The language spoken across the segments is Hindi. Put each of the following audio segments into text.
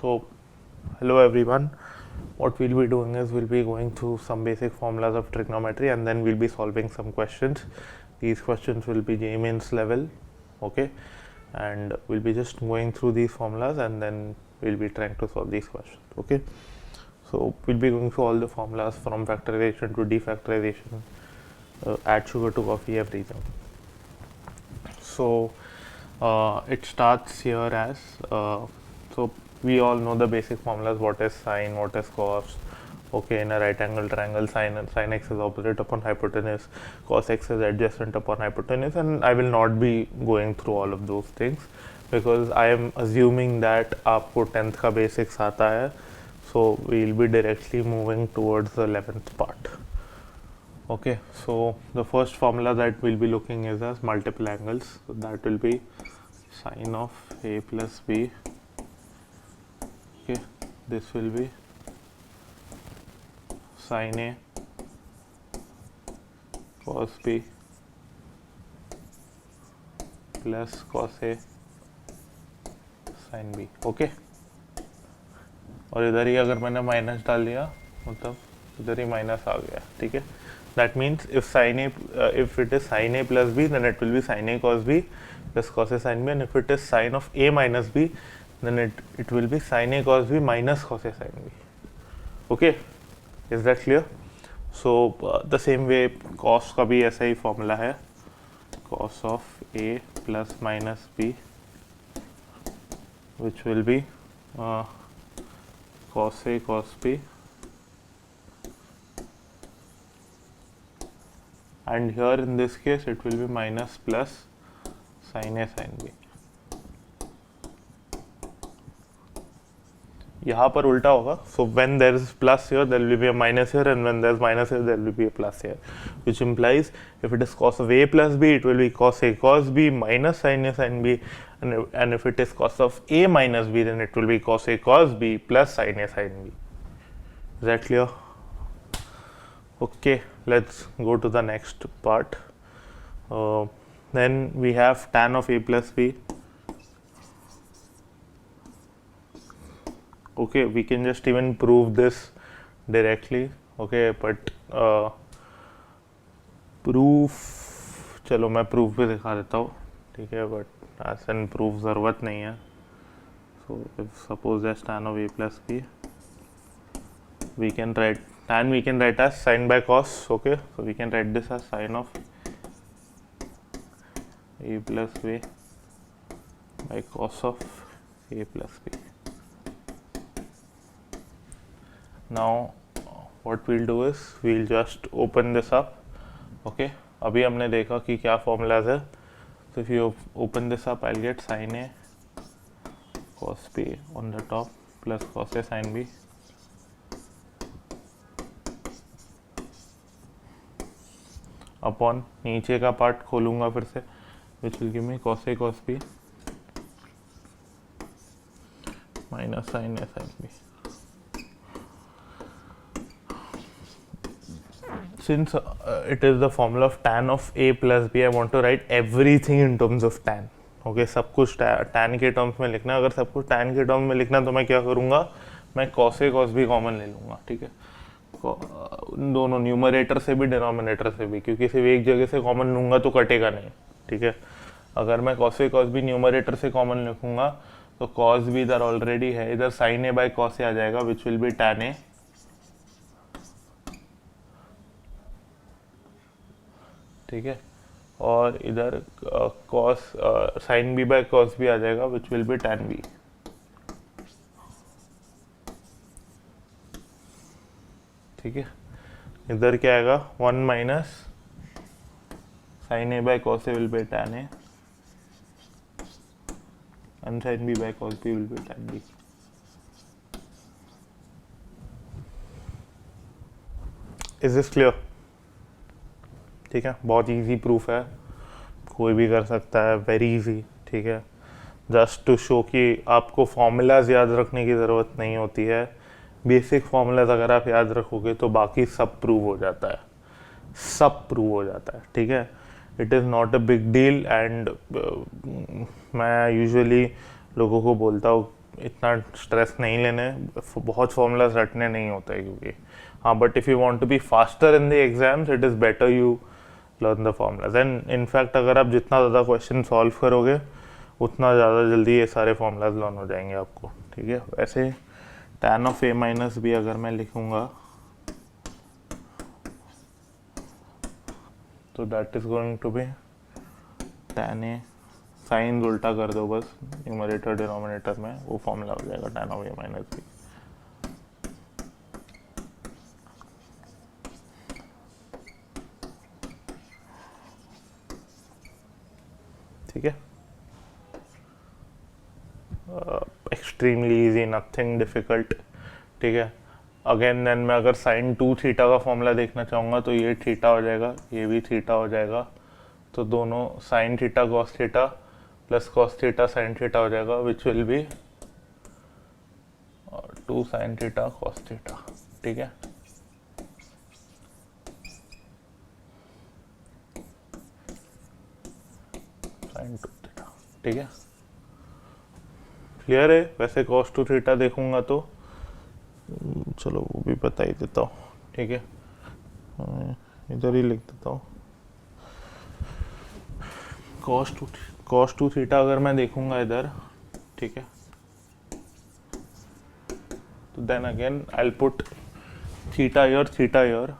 So, hello everyone. What we'll be doing is we'll be going through some basic formulas of trigonometry and then we'll be solving some questions. These questions will be JMains level, okay? And we'll be just going through these formulas and then we'll be trying to solve these questions, okay? So, we'll be going through all the formulas from factorization to defactorization, add sugar to coffee, everything. So, it starts here as so we all know the basic formulas: what is sine, what is cos. Okay, in a right angle triangle, sine x is opposite upon hypotenuse, cos x is adjacent upon hypotenuse, and I will not be going through all of those things because I am assuming that आपको 10th का basics आता है, so we will be directly moving towards the 11th part. Okay, so the first formula that we'll be looking is as multiple angles, so that will be sine of a plus b. Okay, this will be sine a cos b plus cos a sin b. Okay, और इधर ही अगर मैंने माइनस डाल दिया मतलब इधर ही माइनस आ गया, ठीक है. That means if sin a if it is sin a plus b, then it will be sin a cos b plus cos a sin b, and if it is sin of a minus b, then it will be sin a cos b minus cos a sin b. Okay, is that clear? So the same way cos का भी ऐसा ही फॉर्मूला है, cos of a plus minus b, which will be cos a cos b, and here in this case it will be minus plus sin a sin b. यहाँ पर उल्टा होगा, so when there is plus here there will be a minus here, and when there is minus here there will be a plus here, which implies if it is cos of a plus b, it will be cos a cos b minus sin a sin b, and if it is cos of a minus b, then it will be cos a cos b plus sin a sin b. Is that clear? Okay, let's go to the next part. Then we have tan of a plus b. Okay, we can just even prove this directly. Okay, but proof, चलो मैं proof भी दिखा देता हूँ, ठीक है, but as in proof ज़रूरत नहीं है. So if suppose as tan of a plus b, we can write tan, we can write as sin by cos. Okay, so we can write this as sin of a plus b by cos of a plus b. Now what we'll do is we'll just open this up. Okay, अभी हमने देखा कि क्या formulas है. So if you open this up, I'll get sin a cos b on the top plus cos a sin b upon नीचे का पार्ट खोलूंगा फिर से, which will give me cos a cos b minus sin a sin b. Since it is the formula of tan of a plus b, I want to write everything in terms of tan. Okay, सब कुछ tan के टर्म्स में लिखना है. अगर सब कुछ tan के टर्म्स में लिखना तो मैं क्या करूँगा, मैं cos a cos b common ले लूँगा, ठीक है, दोनों न्यूमरेटर से भी डिनोमिनेटर से भी, क्योंकि सिर्फ एक जगह से कॉमन लूँगा तो कटेगा नहीं, ठीक है. अगर मैं cos a cos b numerator से कॉमन लिखूँगा तो cos b इधर ऑलरेडी है, इधर sin a by cos a आ जाएगा, which will be tan a, ठीक है, और इधर cos sin b by cos b आ जाएगा, which will be tan b. ठीक है, इधर क्या आएगा, 1 minus sin a by cos a will be tan a and sin b by cos b will be tan b. Is this clear? ठीक है, बहुत इजी प्रूफ है, कोई भी कर सकता है, वेरी इजी, ठीक है. जस्ट टू शो कि आपको फॉर्मूलाज याद रखने की ज़रूरत नहीं होती है. बेसिक फॉर्मूलाज अगर आप याद रखोगे तो बाकी सब प्रूव हो जाता है, सब प्रूव हो जाता है, ठीक है. It is not a big deal. And मैं यूजुअली लोगों को बोलता हूँ इतना स्ट्रेस नहीं लेने, बहुत फॉर्मूलाज रटने नहीं होता है क्योंकि हाँ, but if you want to be faster in the exams it is better you learn the formulas. And in fact अगर आप जितना ज़्यादा क्वेश्चन सॉल्व करोगे उतना ज़्यादा जल्दी ये सारे फॉर्मूलाज लर्न हो जाएंगे आपको, ठीक है। वैसे tan of a minus B अगर मैं लिखूँगा तो that is going to be tan a, sign उल्टा कर दो बस न्यूमरेटर डिनोमिनेटर में, वो फॉर्मूला हो जाएगा tan of a minus B. ठीक है, एक्सट्रीमली इजी, नथिंग डिफिकल्ट, ठीक है। अगेन देन मैं अगर साइन 2 थीटा का फॉर्मूला देखना चाहूँगा तो ये थीटा हो जाएगा, ये भी थीटा हो जाएगा, तो दोनों sine theta cos theta plus cos theta sine theta हो जाएगा, which will be 2 sine theta cos theta, ठीक है। साइन 2 थीटा, ठीक है, क्लियर है। वैसे कॉस 2 थीटा देखूंगा तो चलो वो भी बता ही देता हूँ, ठीक है, इधर ही लिख देता हूँ। कॉस टू थीटा अगर मैं देखूंगा इधर, ठीक है, तो then again I put theta here,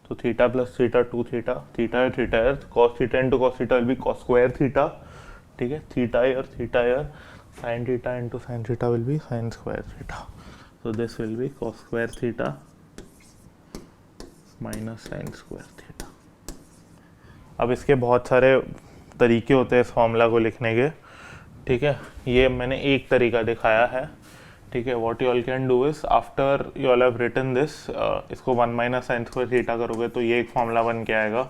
तो theta plus theta 2 theta, theta here, cos theta into cos theta will be cos square theta, ठीक है, theta here, sine theta into sine theta will be sine square theta, so this will be cos square theta minus sine square theta. अब इसके बहुत सारे तरीके होते हैं इस फॉर्मूला को लिखने के, ठीक है, ये मैंने एक तरीका दिखाया है, ठीक है। What you all can do is after you all have written this, इसको 1 माइनस साइन स्क्वायर थीटा करोगे तो ये एक फॉर्मूला बन के आएगा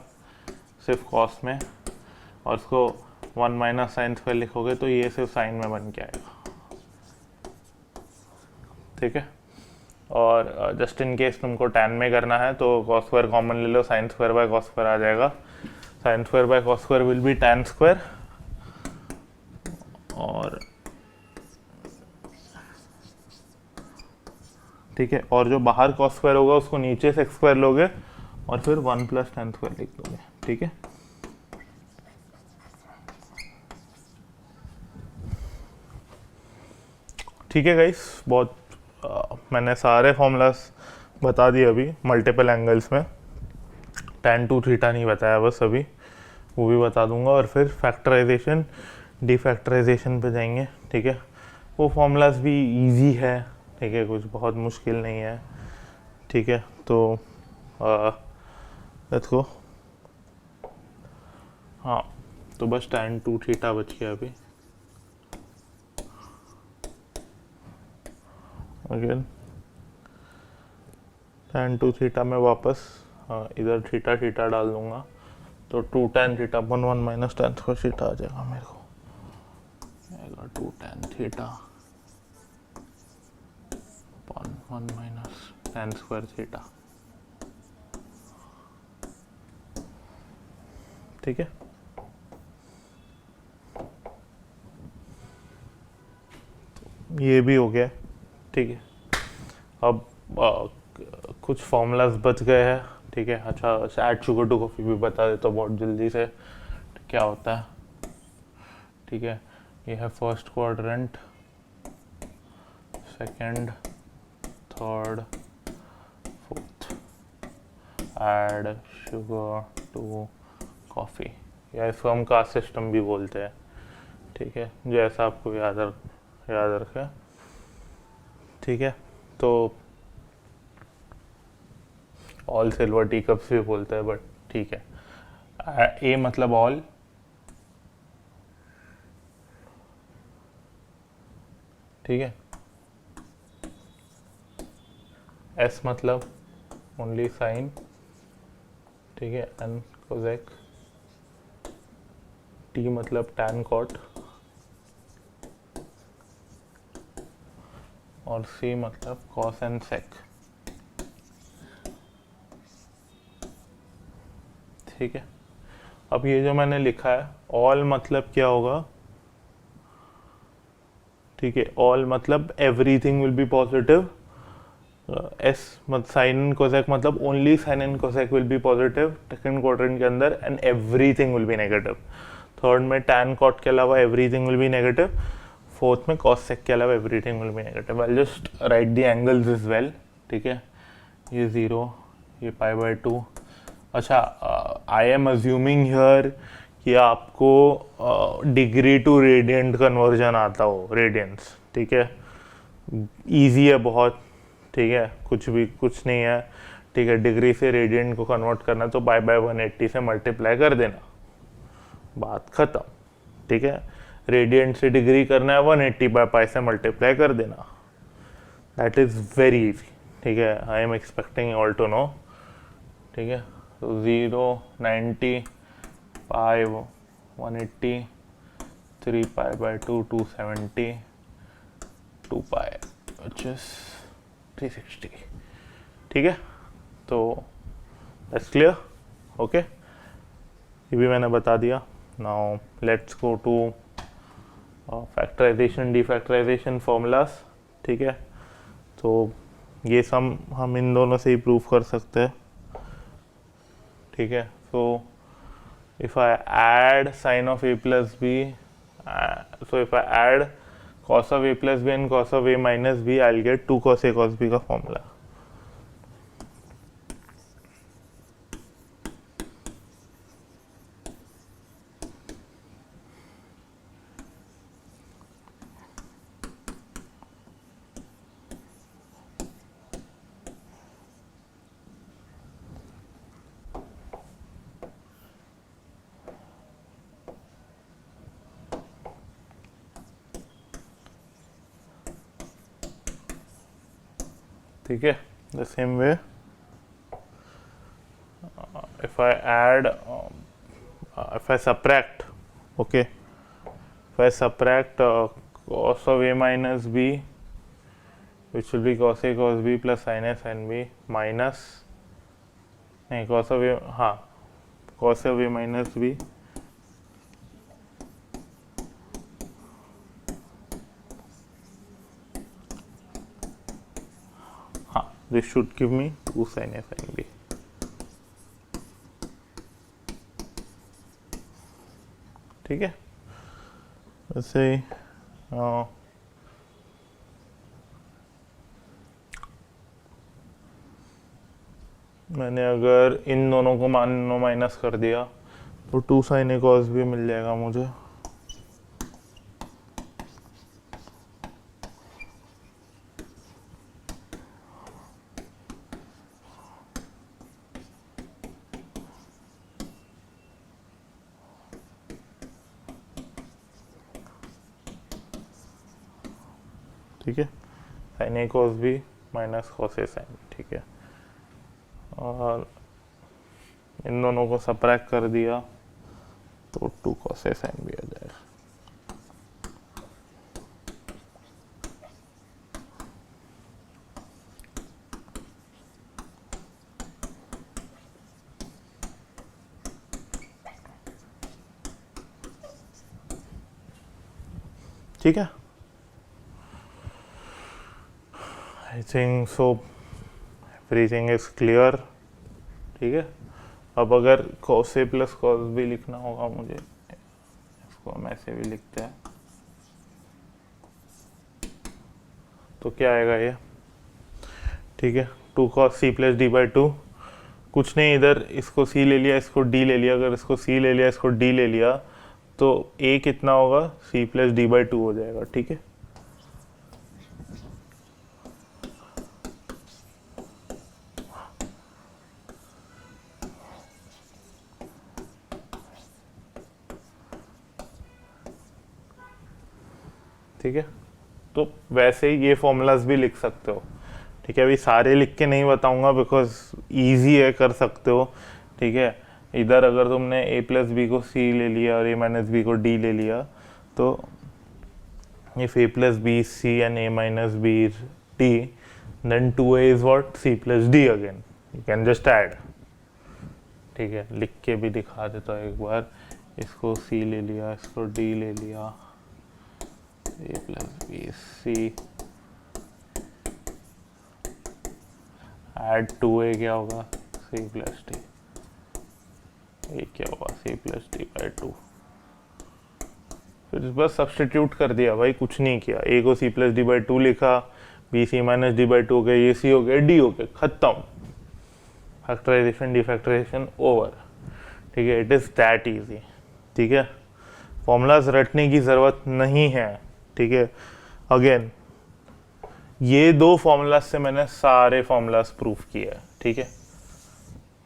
सिर्फ कॉस में, और इसको 1 माइनस साइन स्क्वायर लिखोगे तो ये सिर्फ साइन में बन के आएगा, ठीक है। और जस्ट इन केस तुमको tan में करना है तो cos स्क्वायर कॉमन ले लो, sine square by cos square आ जाएगा, sine square by cos square will be tan square, और ठीक है, और जो बाहर cos स्क्वायर होगा उसको नीचे से x स्क्वायर लोगे और फिर 1 प्लस tan स्क्वायर लिख दोगे, ठीक है। ठीक है गाइस, बहुत मैंने सारे फॉर्मूलाज बता दिए अभी मल्टीपल एंगल्स में, tan 2 थीटा नहीं बताया बस अभी, वो भी बता दूंगा, और फिर फैक्टराइजेशन डिफैक्टराइजेशन पे जाएंगे, ठीक है। वो फॉर्मूलाज भी इजी है, ठीक है, कुछ बहुत मुश्किल नहीं है, ठीक है। तो लेट्स गो। हाँ, तो बस tan 2 थीटा बच गया अभी, अगेन tan 2 थीटा में वापस इधर थीटा थीटा डाल दूंगा, तो 2 tan थीटा अपन 1 माइनस tan स्क्वायर थीटा आ जाएगा मेरे को, आएगा 2 tan theta 1 minus tan square theta, ठीक है। ये भी हो गया, ठीक है। अब कुछ फॉर्मूलाज बच गए हैं, ठीक है। अच्छा, ऐड शुगर टू कॉफ़ी भी बता देता हूँ बहुत जल्दी से क्या होता है, ठीक है। ये है first quadrant, second, third, fourth, add sugar to coffee, या इसको हम कास्ट सिस्टम भी बोलते हैं, ठीक है, जैसा आपको याद रखे, ठीक है। तो ऑल सिल्वर टी कप्स भी बोलते हैं, बट ठीक है। ए मतलब ऑल, ठीक है, एस मतलब ओनली साइन, ठीक है, एन कोसेक, टी मतलब टैन कॉट, और सी मतलब कॉस एंड सेक, ठीक है। अब ये जो मैंने लिखा है ऑल मतलब क्या होगा, ठीक है, ऑल मतलब everything will be positive, S मतलब साइन एंड कोसेक मतलब only sine and cosec will be positive second quadrant के अंदर, and everything will be negative. Third में टैन कॉट के अलावा everything will be negative, fourth में कॉस सेक के अलावा everything will be negative. I just write the angles is well, ठीक है, ये 0, ये π/2। अच्छा, आई एम अज्यूमिंग हियर कि आपको डिग्री टू रेडियंट कन्वर्जन आता हो, रेडियंस, ठीक है, इजी है बहुत, ठीक है, कुछ नहीं है, ठीक है, डिग्री से रेडियंट को कन्वर्ट करना तो π/180 से मल्टीप्लाई कर देना, बात खत्म, ठीक है। रेडियंट से डिग्री करना है 180/π से मल्टीप्लाई कर देना, दैट इज वेरी इजी, ठीक है। I am expecting all to know, ठीक है। तो 0, 90, π, 180, 3π/2, 270, 2π which is 360, ठीक है। तो दैट्स क्लियर, ओके, ये भी मैंने बता दिया। Now let's go to factorisation defactorisation formulas, ठीक है। तो ये सम हम इन दोनों से ही प्रूव कर सकते हैं, ठीक है। सो if I add sin of a plus b, so if I add cos of a plus b and cos of a minus b, I'll get 2 cos a cos b का फॉर्मूला, ठीक है। The same way if I add if I subtract, okay, if I subtract cos of a minus b, which will be cos a cos b plus sin a sin b minus, नहीं cos of a, हाँ cos of a minus b this should give me 2 sin a sin b, ठीक है। वैसे मैंने अगर इन दोनों को माइनस कर दिया तो 2 sin a cos b मिल जाएगा मुझे, ठीक है, sin a cos b minus cos a sin b, ठीक है। और इन दोनों को सब्ट्रैक्ट कर दिया तो 2 cos a sin b आ जाएगा, ठीक है। I think so everything is clear, ठीक है। अब अगर cos a plus cos b लिखना होगा मुझे, इसको हम ऐसे भी लिखते हैं, तो क्या आएगा ये, ठीक है, 2 cos c प्लस d/2, कुछ नहीं, इधर इसको c ले लिया, इसको d ले लिया, अगर इसको c ले लिया, इसको d ले लिया, तो a कितना होगा, c प्लस d/2 हो जाएगा, ठीक है। ठीक है, तो वैसे ही ये फॉर्मूलाज भी लिख सकते हो, ठीक है। अभी सारे लिख के नहीं बताऊंगा बिकॉज इजी है, कर सकते हो, ठीक है। इधर अगर तुमने a प्लस बी को c ले लिया और a माइनस बी को d ले लिया, तो if a plus b is c and a minus b is d, then 2a is what, c plus d again, you can just add, ठीक है। लिख के भी दिखा देता हूँ एक बार, इसको c ले लिया, इसको d ले लिया, a plus b c add 2a क्या होगा सी प्लस डी, ए क्या होगा सी प्लस डी बाई 2। फिर बस सब्सटीट्यूट कर दिया भाई, कुछ नहीं किया। ए को सी प्लस डी बाई 2 लिखा, B C minus D by 2 हो गया, ये सी हो गया, डी हो गया, खत्म। Factorisation defactorisation over. ठीक है, इट इज़ दैट इजी। ठीक है, फॉर्मूलाज रटने की ज़रूरत नहीं है। ठीक है, अगेन ये दो फॉर्मूलाज से मैंने सारे फॉर्मूलाज प्रूफ किए हैं। ठीक है,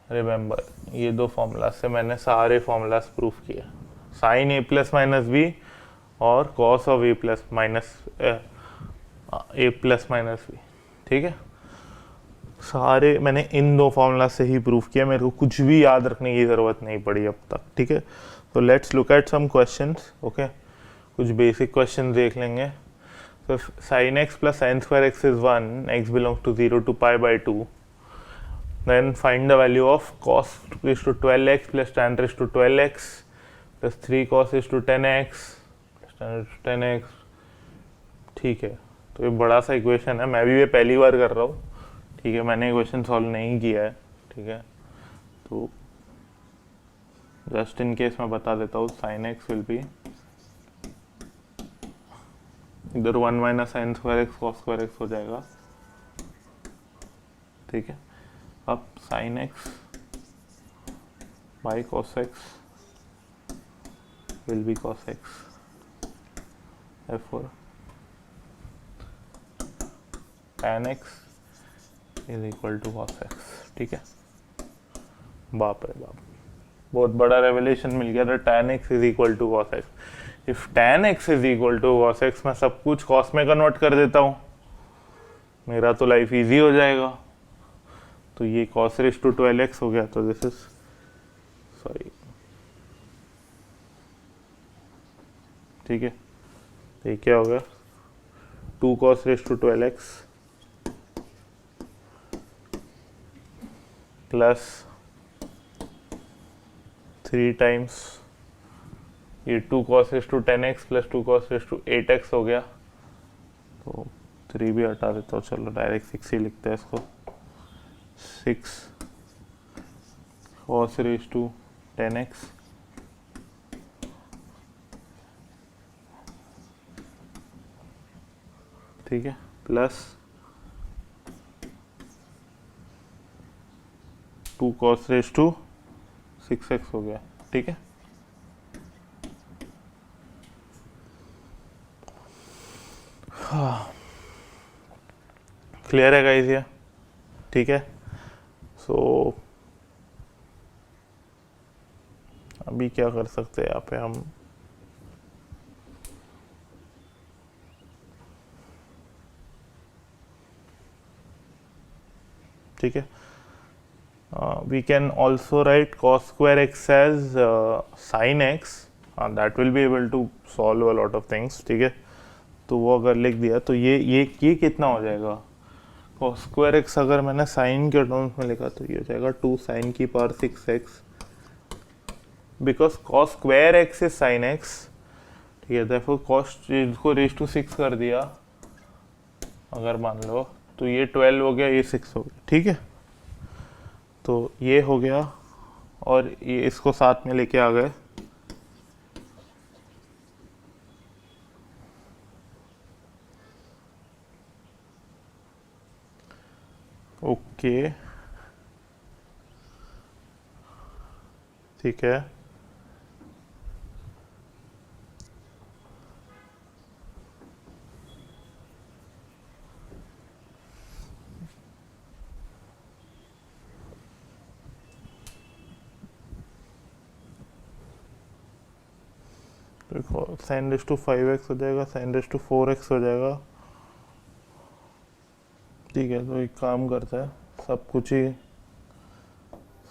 रिमेंबर ये दो फॉर्मूलाज से मैंने सारे फॉर्मूलाज प्रूफ किए, sine A plus minus B और cos of A plus minus B. ठीक है, सारे मैंने इन दो फॉर्मूला से ही प्रूफ किया, मेरे को कुछ भी याद रखने की ज़रूरत नहीं पड़ी अब तक। ठीक है, तो let's look at some questions. Okay, कुछ बेसिक क्वेश्चन देख लेंगे। तो sine x plus sine square x is 1, x belongs to 0 to pi by 2, then find the value of cos is to 12x plus tan is to 12x plus 3 cos is to 10x plus tan is to 10x। ठीक है, तो ये बड़ा सा इक्वेशन है, मैं भी ये पहली बार कर रहा हूँ। ठीक है, मैंने इक्वेशन सॉल्व नहीं किया है। ठीक है, तो जस्ट इन केस मैं बता देता हूँ, साइन एक्स विल बी इधर 1 minus sine square x cos square x हो जाएगा। ठीक है, अब sine x by cos x will be cos x, therefore tan x is equal to cos x. ठीक है, बाप रे बाप, बहुत बड़ा रेवलेशन मिल गया था। tan x is equal to cos x. If tan x is equal to cos x, मैं सब कुछ कॉस में कन्वर्ट कर देता हूँ, मेरा तो लाइफ इजी हो जाएगा। तो ये cos रेज टू 12x हो गया, तो दिस इज सॉरी। ठीक है, तो ये क्या हो गया 2 cos raise to 12x plus 3 times ये 2 cos raise to 10x plus 2 cos raise to 8x हो गया। तो 3 भी हटा देता हूँ, चलो डायरेक्ट 6 ही लिखते हैं इसको। 6 cos रेज टू 10x ठीक है, plus 2 cos raise to 6x हो गया। ठीक है, क्लियर है गाइस ये? ठीक है, सो अभी क्या कर सकते हैं यहाँ पे हम, ठीक है, we can also write cos square x as sin x, that will be able to solve a lot of things। ठीक है, तो वो अगर लिख दिया तो ये कितना हो जाएगा, cos square x अगर मैंने sin के टर्म्स में लिखा तो ये हो जाएगा 2 sin की power 6x, because cos square x is sin x। ठीक है, therefore cos को रेज टू 6 कर दिया अगर मान लो, तो ये 12 हो गया, ये 6 हो गया। ठीक है, तो ये हो गया और ये इसको साथ में लेके आ गए। ओके, ठीक है, देखो sin रेज टू 5x हो जाएगा, sin रेज टू 4x हो जाएगा। ठीक है, तो एक काम करता है, सब कुछ ही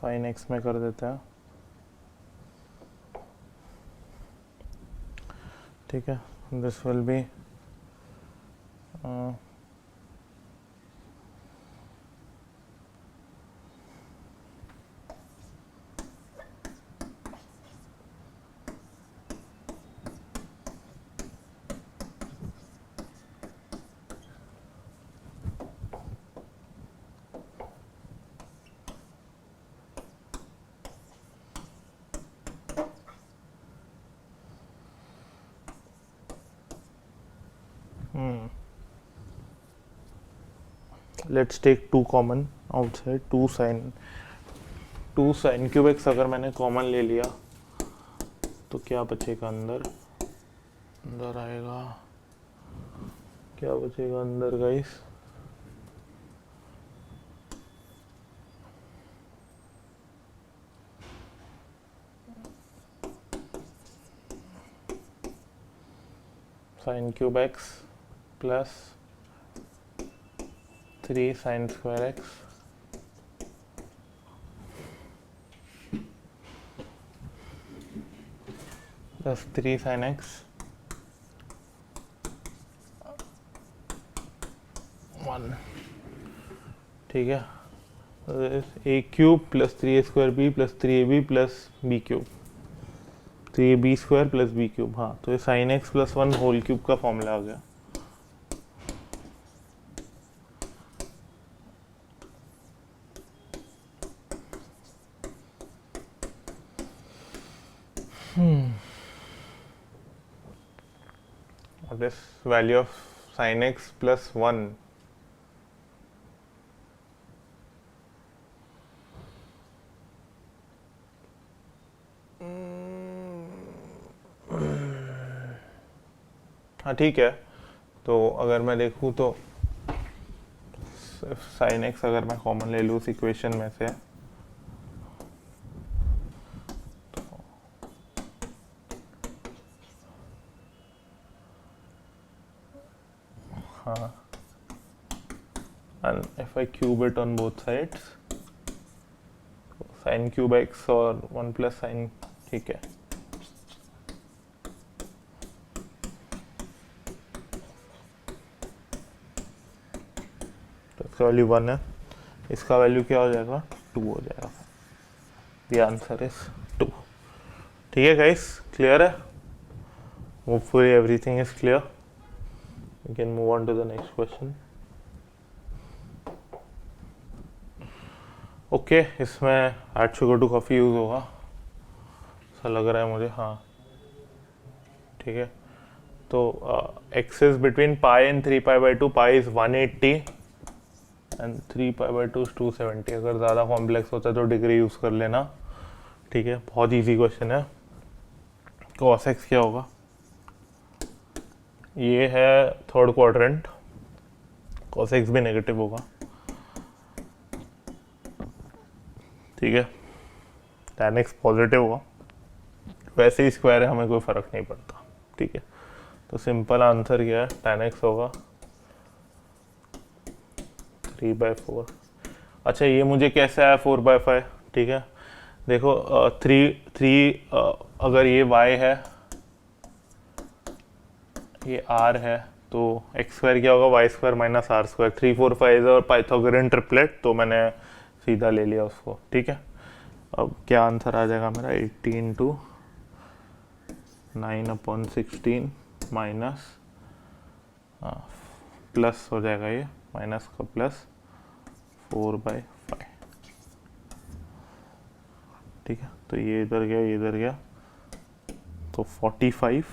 sin x में कर देते हैं। ठीक है, this will be let's take 2 common outside, 2 sine cube x अगर मैंने कॉमन ले लिया तो क्या बचेगा अंदर, अंदर आएगा, क्या बचेगा अंदर guys, sine cube x plus 3 sine square x plus 3 sine x 1, ठीक है, a cube plus 3 a square b plus 3 a b plus b cube, 3 b square plus b cube. हाँ, तो ये sine x plus 1 whole cube का फॉर्मूला आ गया। What is value of sin x plus 1? हाँ ठीक है, तो अगर मैं देखूँ तो साइन एक्स अगर मैं कॉमन ले लूँ उस इक्वेशन में से, हाँ, and if I cube it on both sides, sin cube x और 1 plus sin, ठीक है, तो इसका वैल्यू 1 है, इसका वैल्यू क्या हो जाएगा, 2 हो जाएगा। The answer is 2। ठीक है गाइस, क्लियर है? Hopefully everything is clear. We can move on to the next question. Okay, इसमें add sugar to coffee use होगा ऐसा लग रहा है मुझे। हाँ ठीक है, तो x is between pi and 3π/2, pi is 180 and 3π/2 is 270। अगर ज़्यादा कॉम्प्लेक्स होता है तो डिग्री यूज़ कर लेना, ठीक है, बहुत इजी क्वेश्चन है। cos x क्या होगा, ये है थर्ड क्वाड्रेंट, cos x भी नेगेटिव होगा, ठीक है, tan x पॉजिटिव होगा, वैसे ही स्क्वायर है, हमें कोई फ़र्क नहीं पड़ता, ठीक है। तो सिंपल आंसर क्या है, tan x होगा 3/4। अच्छा, ये मुझे कैसे आया 4/5, ठीक है, देखो 3 अगर ये y है, ये r है, तो एक्स स्क्वायर क्या होगा, Y square minus R square. 3 4 5 और पाइथागोरियन ट्रिपलेट, तो मैंने सीधा ले लिया उसको, ठीक है। अब क्या आंसर आ जाएगा मेरा, 80 इंटू 9/16 माइनस प्लस हो जाएगा, ये माइनस का प्लस 4/5, ठीक है। तो ये इधर गया, ये इधर गया, तो 45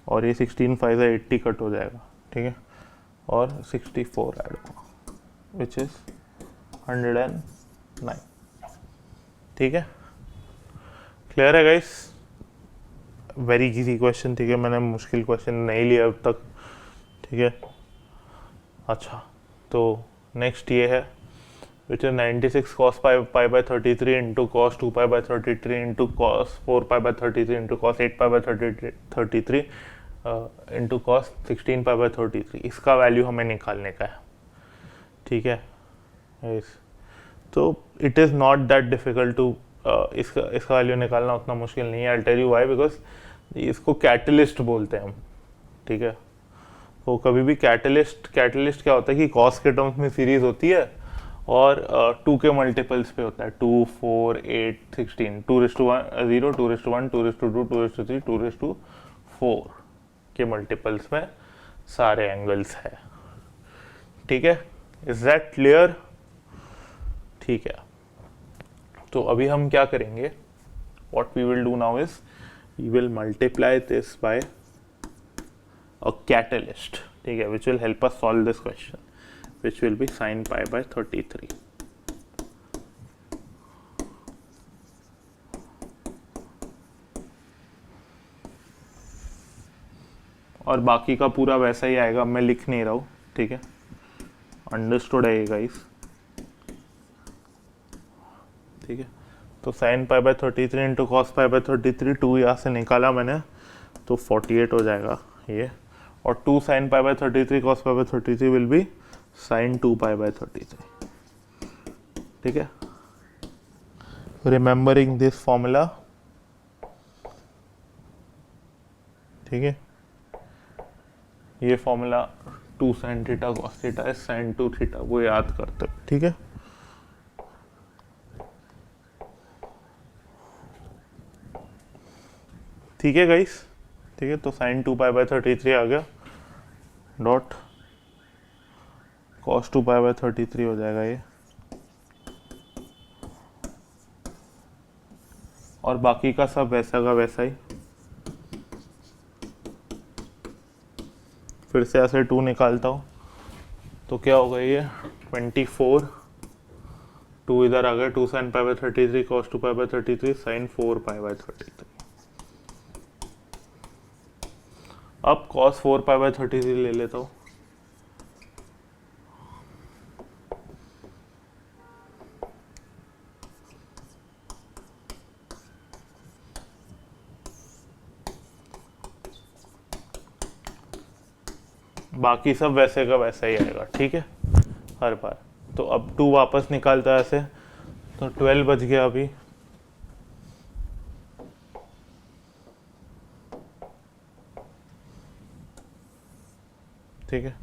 और ये 16 5 से 80 कट हो जाएगा, ठीक है, और 64 ऐड होगा, विच इज 109, ठीक है। क्लियर है गाइस, वेरी इजी क्वेश्चन, ठीक है, मैंने मुश्किल क्वेश्चन नहीं लिया अब तक, ठीक है। अच्छा, तो नेक्स्ट ये है, which is 96 cos π/33 into cos 2π/33 into cos 4π/33 into cos 8π/33 into cos 16π/33। इसका वैल्यू हमें निकालने का है, ठीक है। तो it is not that difficult to, इसका वैल्यू निकालना उतना मुश्किल नहीं है। I tell you why, because इसको कैटलिस्ट बोलते हैं हम, ठीक है। तो कभी भी कैटलिस्ट क्या होता है कि कॉस के टर्म्स में सीरीज होती है और 2 के मल्टीपल्स पे होता है, 2 4 8 16, 2:1 0, 2:1 2:2 2:3 2:4 के मल्टीपल्स में सारे एंगल्स है, ठीक है। Is that clear? ठीक है, तो अभी हम क्या करेंगे, what we will do now is we will multiply this by a catalyst, ठीक है, which will help us solve this question, which will be sin pi by 33. और बाकी का पूरा वैसा ही आएगा, मैं लिख नहीं रहा हूँ, ठीक है, अंडरस्टूड है ये गाइस, ठीक है। तो sin pi by 33 into cos pi by 33, 2 यहाँ से निकाला मैंने तो 48 हो जाएगा ये, और 2 sin pi by 33 cos pi by 33 will be sin 2 pi by 33, ठीक है। रिमेंबरिंग दिस फॉर्मूला, ठीक है, ये formula 2 sin theta cos theta है sin 2 थीटा, वो याद करते हैं, ठीक है। ठीक है गाइस, ठीक है, तो sin 2 पाई बाय 33 आ गया, डॉट cos 2 पाई बाय 33 हो जाएगा ये, और बाकी का सब वैसा का वैसा ही। फिर से ऐसे 2 निकालता हूँ तो क्या होगा ये 24, 2 इधर आ गया, 2 sin pi by 33 cos 2 pi by 33 sin 4 pi by 33। अब cos 4 पाई बाय 33 ले लेता हूँ, बाकी सब वैसे का वैसा ही आएगा, ठीक है, हर बार। तो अब 2 वापस निकालता है ऐसे, तो 12 बच गया अभी, ठीक है,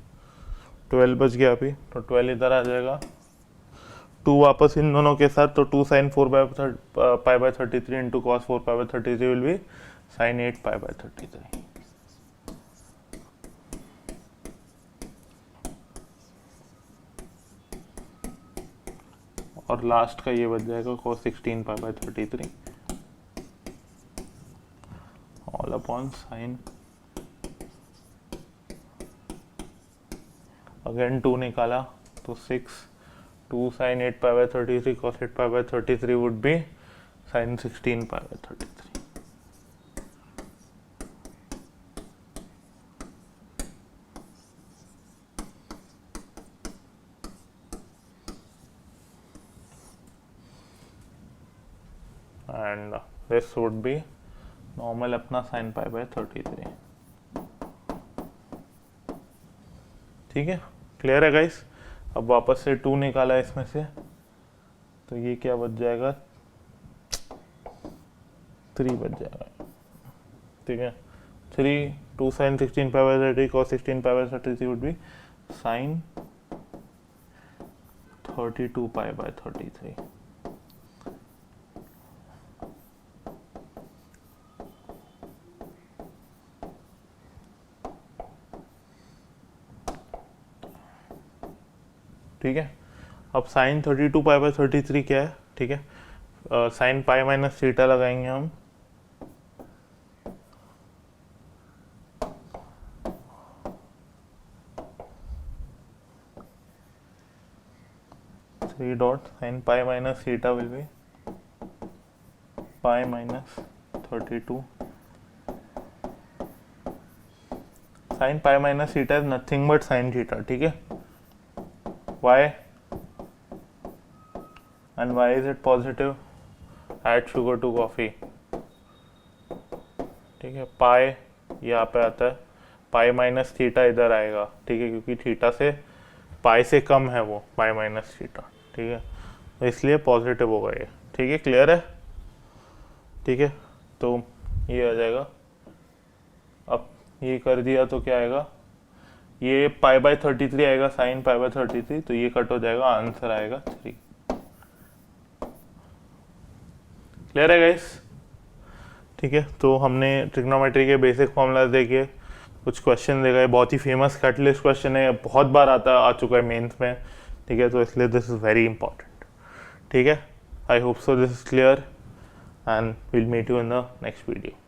12 बच गया अभी, तो 12 इधर आ जाएगा, 2 वापस इन दोनों के साथ, तो 2 sin 4 pi by 33 into cos 4 pi by 33 will be sin 8 pi by 33, और लास्ट का ये बच जाएगा cos 16 pi by 33 all upon sine, again 2 निकाला तो 6, 2 sin 8 pi by 33 cos 8 pi by 33 would be sin 16 pi by 33, and this would be normal अपना sin पाई बाय 33, ठीक है, क्लियर है गाइस। अब वापस से 2 निकाला इसमें से, तो ये क्या बच जाएगा 3 बच जाएगा, ठीक है, 3, 2 sin 16 pi by 30 cos 16 pi by 33 would be sin 32 pi by 33, ठीक है। अब साइन 32 पाई बाय 33 क्या है, ठीक है, साइन पाई माइनस थीटा लगाएंगे हम, three dot sine pi minus theta will B pi minus 32, sine pi minus theta is nothing but sine theta, ठीक है। Why? And why is it positive? Add sugar to coffee, ठीक है, पाई यहाँ पे आता है, पाई माइनस थीटा इधर आएगा, ठीक है, क्योंकि थीटा से पाई से कम है वो पाई माइनस थीटा, ठीक है, तो इसलिए पॉजिटिव होगा ये, ठीक है, क्लियर है, ठीक है। तो ये आ जाएगा, अब ये कर दिया तो क्या आएगा, ये पाई बाय 33 आएगा साइन पाई बाय 33, तो ये कट हो जाएगा, आंसर आएगा 3, क्लियर है गाइस, ठीक है। तो हमने ट्रिग्नोमेट्री के बेसिक फॉर्मूलाज देखे, कुछ क्वेश्चन देखा, बहुत ही फेमस कटलिस्ट क्वेश्चन है, बहुत बार आ चुका है मेंस में, ठीक है, तो इसलिए दिस इज वेरी इंपॉर्टेंट, ठीक है। I hope so this is clear and will meet you in the next video.